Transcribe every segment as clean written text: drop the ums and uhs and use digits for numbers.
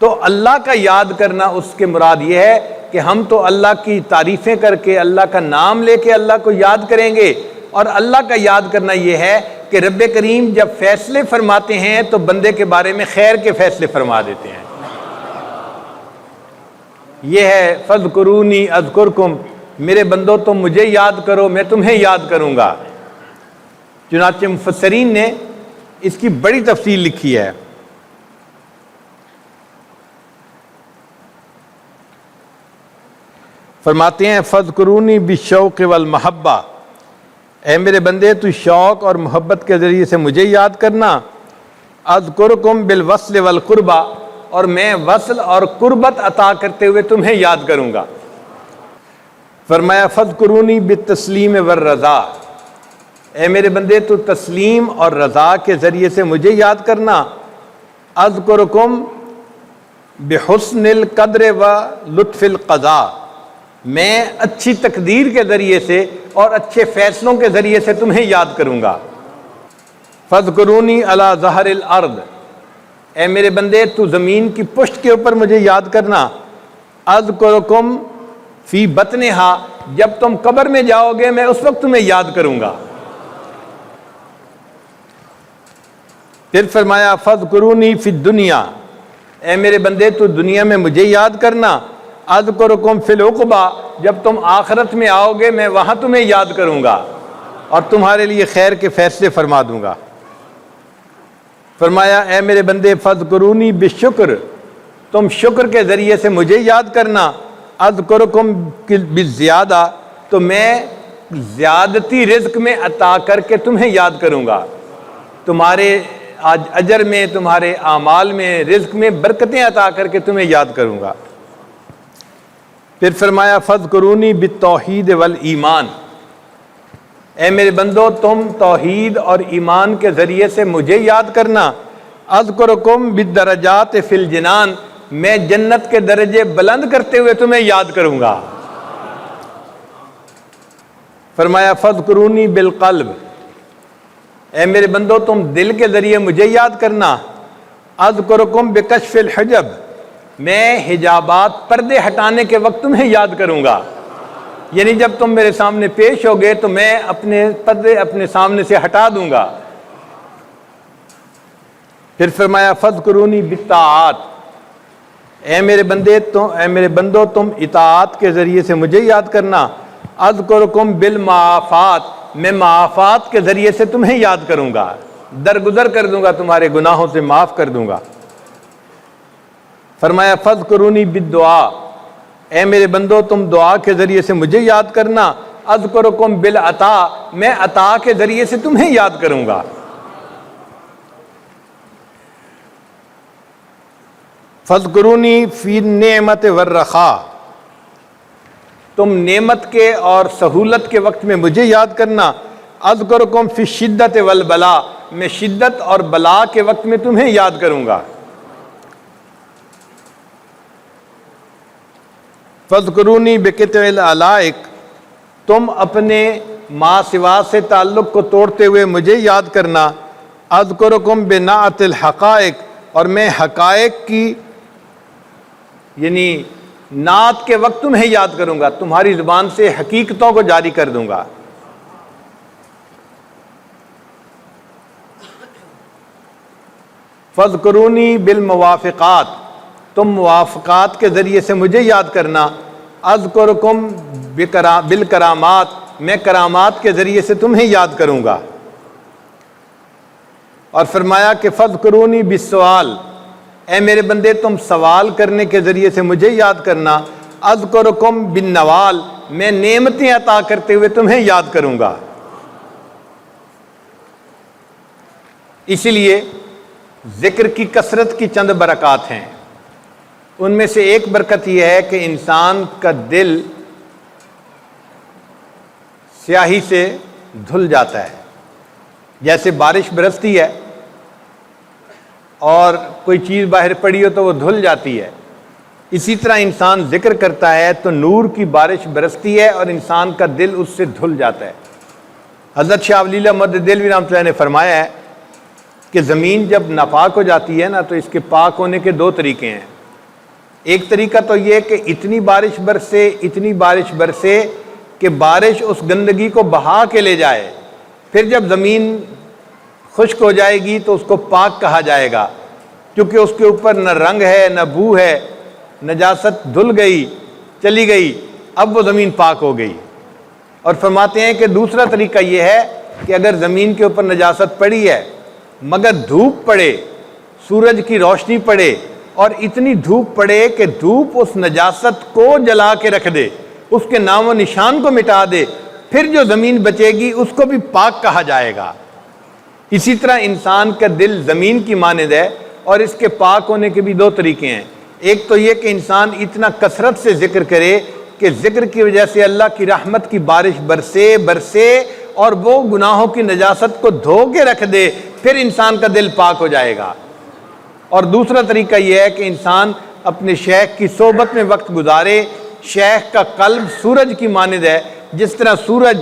تو اللہ کا یاد کرنا اس کے مراد یہ ہے کہ ہم تو اللہ کی تعریفیں کر کے اللہ کا نام لے کے اللہ کو یاد کریں گے، اور اللہ کا یاد کرنا یہ ہے کہ رب کریم جب فیصلے فرماتے ہیں تو بندے کے بارے میں خیر کے فیصلے فرما دیتے ہیں۔ یہ ہے فاذکرونی اذکرکم، میرے بندو تم مجھے یاد کرو میں تمہیں یاد کروں گا۔ چنانچہ مفسرین نے اس کی بڑی تفصیل لکھی ہے۔ فرماتے ہیں فاذکرونی بالشوق والمحبہ، اے میرے بندے تو شوق اور محبت کے ذریعے سے مجھے یاد کرنا۔ اذکرکم بالوصل والقربہ، اور میں وصل اور قربت عطا کرتے ہوئے تمہیں یاد کروں گا۔ فرمایا فاذکرونی بالتسلیم والرضا، اے میرے بندے تو تسلیم اور رضا کے ذریعے سے مجھے یاد کرنا۔ اذکرکم بحسن القدر و لطف القضاء، میں اچھی تقدیر کے ذریعے سے اور اچھے فیصلوں کے ذریعے سے تمہیں یاد کروں گا۔ فاذکرونی علی ظہر الارض، اے میرے بندے تو زمین کی پشت کے اوپر مجھے یاد کرنا۔ اذکرکم فی بطنہا، جب تم قبر میں جاؤ گے میں اس وقت تمہیں یاد کروں گا۔ پھر فرمایا فاذکرونی فی الدنیا، اے میرے بندے تو دنیا میں مجھے یاد کرنا۔ اذکرکم فی العقبہ، جب تم آخرت میں آؤ گے میں وہاں تمہیں یاد کروں گا اور تمہارے لیے خیر کے فیصلے فرما دوں گا۔ فرمایا اے میرے بندے فاذکرونی بالشکر، تم شکر کے ذریعے سے مجھے یاد کرنا۔ اذکرکم بالزیادہ، تو میں زیادتی رزق میں عطا کر کے تمہیں یاد کروں گا، تمہارے اجر میں تمہارے اعمال میں رزق میں برکتیں عطا کر کے تمہیں یاد کروں گا۔ پھر فرمایا فاذکرونی بالتوحید والایمان، اے میرے بندو تم توحید اور ایمان کے ذریعے سے مجھے یاد کرنا۔ اذکرکم بالدرجات فی الجنان، میں جنت کے درجے بلند کرتے ہوئے تمہیں یاد کروں گا۔ فرمایا فاذکرونی بالقلب، اے میرے بندو تم دل کے ذریعے مجھے یاد کرنا۔ اذکرکم بکشف الحجب، میں حجابات پردے ہٹانے کے وقت تمہیں یاد کروں گا، یعنی جب تم میرے سامنے پیش ہوگے تو میں اپنے پردے اپنے سامنے سے ہٹا دوں گا۔ پھر فرمایا فاذکرونی بالطاعات، اے میرے بندو تم اطاعت کے ذریعے سے مجھے یاد کرنا۔ اذکرکم بالمعافات، میں معافات کے ذریعے سے تمہیں یاد کروں گا، درگزر کر دوں گا، تمہارے گناہوں سے معاف کر دوں گا۔ فرمایا فاذکرونی بالدعاء، اے میرے بندو تم دعا کے ذریعے سے مجھے یاد کرنا۔ اذکرکم بالعطا، میں عطا کے ذریعے سے تمہیں یاد کروں گا۔ فاذکرونی فی النعمت والرخاء، تم نعمت کے اور سہولت کے وقت میں مجھے یاد کرنا۔ اذکرکم فی الشدۃ والبلاء، میں شدت اور بلا کے وقت میں تمہیں یاد کروں گا۔ فاذکرونی بقطع العلائق، تم اپنے ما سوا سے تعلق کو توڑتے ہوئے مجھے یاد کرنا۔ اذکرکم بنعت الحقائق، اور میں حقائق کی یعنی نعت کے وقت تمہیں یاد کروں گا، تمہاری زبان سے حقیقتوں کو جاری کر دوں گا۔ فاذکرونی بالموافقات، تم موافقات کے ذریعے سے مجھے یاد کرنا۔ اذکرکم بالکرامات، میں کرامات کے ذریعے سے تمہیں یاد کروں گا۔ اور فرمایا کہ فاذکرونی بالسؤال، اے میرے بندے تم سوال کرنے کے ذریعے سے مجھے یاد کرنا۔ اذکرکم بالنوال، میں نعمتیں عطا کرتے ہوئے تمہیں یاد کروں گا۔ اسی لیے ذکر کی کثرت کی چند برکات ہیں، ان میں سے ایک برکت یہ ہے کہ انسان کا دل سیاہی سے دھل جاتا ہے، جیسے بارش برستی ہے اور کوئی چیز باہر پڑی ہو تو وہ دھل جاتی ہے، اسی طرح انسان ذکر کرتا ہے تو نور کی بارش برستی ہے اور انسان کا دل اس سے دھل جاتا ہے۔ حضرت شاہ ولی اللہ مدد دہلوی رحمۃ اللہ نے فرمایا ہے کہ زمین جب ناپاک ہو جاتی ہے نا تو اس کے پاک ہونے کے دو طریقے ہیں۔ ایک طریقہ تو یہ کہ اتنی بارش برسے کہ بارش اس گندگی کو بہا کے لے جائے، پھر جب زمین خشک ہو جائے گی تو اس کو پاک کہا جائے گا، کیونکہ اس کے اوپر نہ رنگ ہے نہ بو ہے، نجاست دھل گئی چلی گئی، اب وہ زمین پاک ہو گئی۔ اور فرماتے ہیں کہ دوسرا طریقہ یہ ہے کہ اگر زمین کے اوپر نجاست پڑی ہے مگر دھوپ پڑے، سورج کی روشنی پڑے اور اتنی دھوپ پڑے کہ دھوپ اس نجاست کو جلا کے رکھ دے، اس کے نام و نشان کو مٹا دے، پھر جو زمین بچے گی اس کو بھی پاک کہا جائے گا۔ اسی طرح انسان کا دل زمین کی مانند ہے، اور اس کے پاک ہونے کے بھی دو طریقے ہیں۔ ایک تو یہ کہ انسان اتنا کثرت سے ذکر کرے کہ ذکر کی وجہ سے اللہ کی رحمت کی بارش برسے اور وہ گناہوں کی نجاست کو دھو کے رکھ دے، پھر انسان کا دل پاک ہو جائے گا۔ اور دوسرا طریقہ یہ ہے کہ انسان اپنے شیخ کی صحبت میں وقت گزارے۔ شیخ کا قلب سورج کی مانند ہے، جس طرح سورج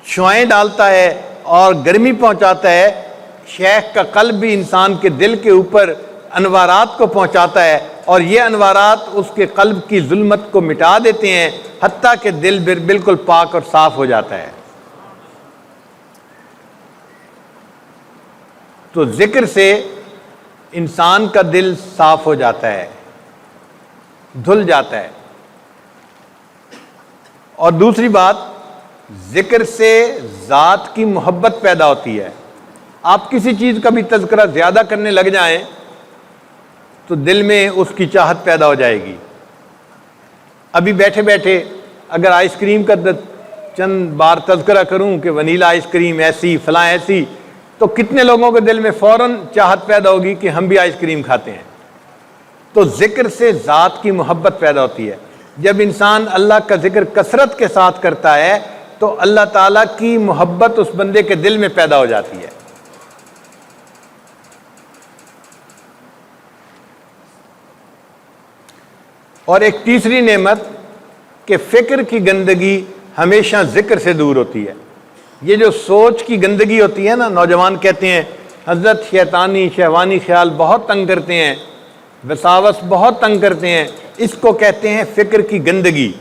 شعاعیں ڈالتا ہے اور گرمی پہنچاتا ہے، شیخ کا قلب بھی انسان کے دل کے اوپر انوارات کو پہنچاتا ہے، اور یہ انوارات اس کے قلب کی ظلمت کو مٹا دیتے ہیں، حتیٰ کہ دل بالکل پاک اور صاف ہو جاتا ہے۔ تو ذکر سے انسان کا دل صاف ہو جاتا ہے، دھل جاتا ہے۔ اور دوسری بات، ذکر سے ذات کی محبت پیدا ہوتی ہے۔ آپ کسی چیز کا بھی تذکرہ زیادہ کرنے لگ جائیں تو دل میں اس کی چاہت پیدا ہو جائے گی۔ ابھی بیٹھے بیٹھے اگر آئس کریم کا چند بار تذکرہ کروں کہ ونیلا آئس کریم ایسی فلاں ایسی، تو کتنے لوگوں کے دل میں فوراً چاہت پیدا ہوگی کہ ہم بھی آئس کریم کھاتے ہیں۔ تو ذکر سے ذات کی محبت پیدا ہوتی ہے۔ جب انسان اللہ کا ذکر کثرت کے ساتھ کرتا ہے تو اللہ تعالیٰ کی محبت اس بندے کے دل میں پیدا ہو جاتی ہے۔ اور ایک تیسری نعمت کہ فکر کی گندگی ہمیشہ ذکر سے دور ہوتی ہے۔ یہ جو سوچ کی گندگی ہوتی ہے نا، نوجوان کہتے ہیں حضرت شہوانی خیال بہت تنگ کرتے ہیں، وساوس بہت تنگ کرتے ہیں، اس کو کہتے ہیں فکر کی گندگی۔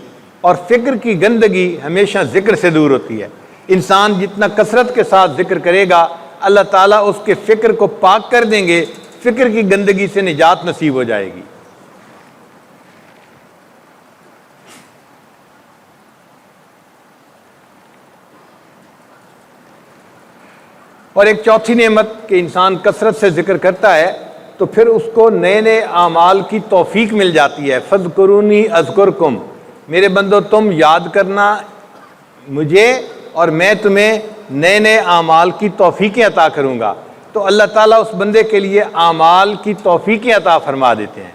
اور فکر کی گندگی ہمیشہ ذکر سے دور ہوتی ہے۔ انسان جتنا کثرت کے ساتھ ذکر کرے گا، اللہ تعالیٰ اس کے فکر کو پاک کر دیں گے، فکر کی گندگی سے نجات نصیب ہو جائے گی۔ اور ایک چوتھی نعمت کہ انسان کثرت سے ذکر کرتا ہے تو پھر اس کو نئے نئے اعمال کی توفیق مل جاتی ہے۔ فَاذْكُرُونِي أَذْكُرْكُمْ، میرے بندو تم یاد کرنا مجھے اور میں تمہیں نئے نئے اعمال کی توفیقیں عطا کروں گا۔ تو اللہ تعالیٰ اس بندے کے لیے اعمال کی توفیقیں عطا فرما دیتے ہیں۔